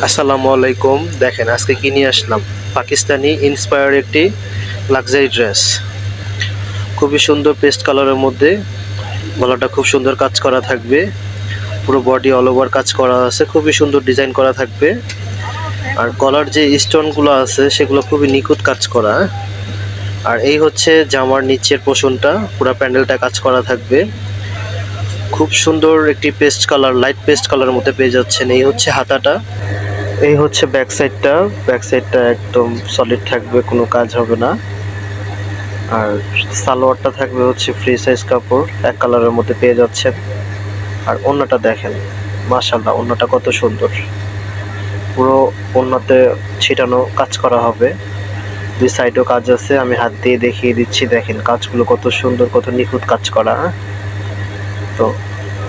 আসসালামু আলাইকুম। দেখেন আজকে কি নিয়ে আসলাম, পাকিস্তানি ইন্সপায়ার একটি লাক্সারি ড্রেস। খুবই সুন্দর পেস্ট কালারের মধ্যে, গলাটা খুব সুন্দর কাজ করা থাকবে, পুরো বডি অল ওভার কাজ করা আছে, খুবই সুন্দর ডিজাইন করা থাকবে। আর গলার যে স্টোনগুলো আছে সেগুলো খুবই নিখুঁত কাজ করা। আর এই হচ্ছে জামার নিচের পোর্শনটা, পুরো প্যান্ডেলটা কাজ করা থাকবে। খুব সুন্দর একটি পেস্ট কালার, লাইট পেস্ট কালারের মধ্যে পেয়ে যাচ্ছেন। এই হচ্ছে হাতাটা, এই হচ্ছে ব্যাক সাইডটা একদম সলিড থাকবে, কোনো কাজ হবে না। আর সালোয়ারটা থাকবে হচ্ছে ফ্রি সাইজ কাপড়, এক কালারের মধ্যে পেয়ে যাচ্ছেন। আর ওড়নাটা দেখেন, মাশাআল্লাহ ওড়নাটা কত সুন্দর, পুরো ওড়নাতে ছিটানো কাজ করা হবে। দুই সাইডেও কাজ আছে, আমি হাত দিয়ে দেখিয়ে দিচ্ছি। দেখেন কাজগুলো কত সুন্দর, কত নিখুঁত কাজ করা। তো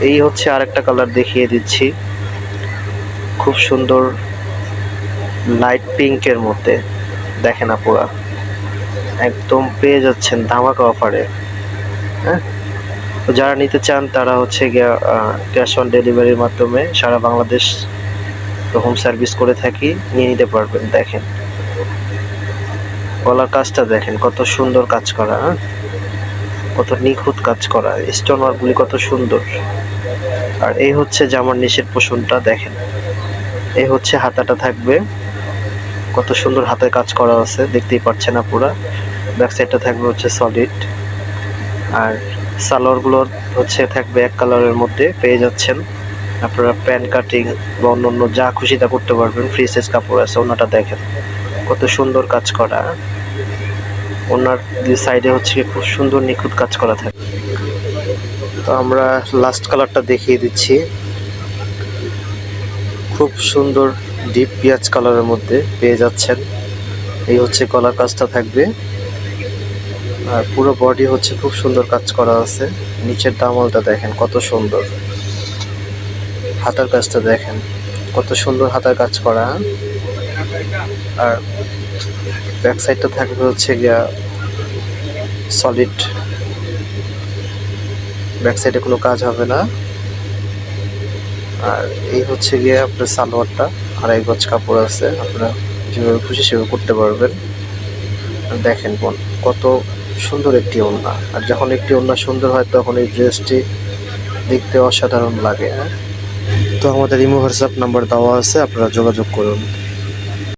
এই হচ্ছে আরেকটা কালার দেখিয়ে দিচ্ছি, খুব সুন্দর লাইট পিঙ্কের মধ্যে। দেখেন আপুরা, একদম পেয়ে যাচ্ছেন ধামাকা অফারে। হ্যাঁ, তো যারা নিতে চান তারা হচ্ছে গিয়া ক্যাশ অন ডেলিভারির মাধ্যমে সারা বাংলাদেশ হোম সার্ভিস করে থাকি, নিয়ে নিতে পারবেন। দেখেন গলার কাজটা দেখেন, কত সুন্দর কাজ করা, কত নিখুঁত কাজ করা, স্টোন ওয়ার্কগুলি কত সুন্দর। আর এই হচ্ছে জামার নিচের পোর্শনটা দেখেন, এই হচ্ছে হাতাটা থাকবে, কত সুন্দর হাতায় কাজ করা আছে, দেখতেই পাচ্ছেন আপুরা। ব্যাক সাইডটা থাকবে হচ্ছে সলিড। আর সালোয়ারগুলোর হচ্ছে থাকবে এক কালারের মধ্যে পেয়ে যাচ্ছেন। আপনারা প্যান্ট কাটিং বা অন্য যা খুশি তা করতে পারবেন, ফ্রি সাইজ কাপড় আছে। ওনাটা দেখেন কত সুন্দর কাজ করা, ওনার দুই সাইডে হচ্ছে খুব সুন্দর নিখুঁত কাজ করা থাকে। তো আমরা লাস্ট কালারটা দেখিয়ে দিচ্ছি, খুব সুন্দর ডিপ পেঁয়াজ কালারের মধ্যে পেয়ে যাচ্ছেন। এই হচ্ছে গলার কাজটা থাকবে, আর পুরো বডি হচ্ছে খুব সুন্দর কাজ করা আছে। নিচের দামালটা দেখেন কত সুন্দর, হাতার কাজটা দেখেন কত সুন্দর হাতার কাজ করা। আর ব্যাক সাইডটা থাকবে হচ্ছে গিয়া সলিড, ব্যাক সাইডে কোনো কাজ হবে না। আর এই হচ্ছে গিয়ে আপনার সালোয়ারটা, আড়াই গজ কাপড় আছে, আপনারা যেভাবে খুশি সেভাবে করতে পারবেন। দেখেন বোন, কত সুন্দর একটি ওড়না। আর যখন একটি ওড়না সুন্দর হয় তখন এই ড্রেসটি দেখতে অসাধারণ লাগে। তো আমাদের ইমো হোয়াটসঅ্যাপ নাম্বার দেওয়া আছে, আপনারা যোগাযোগ করুন।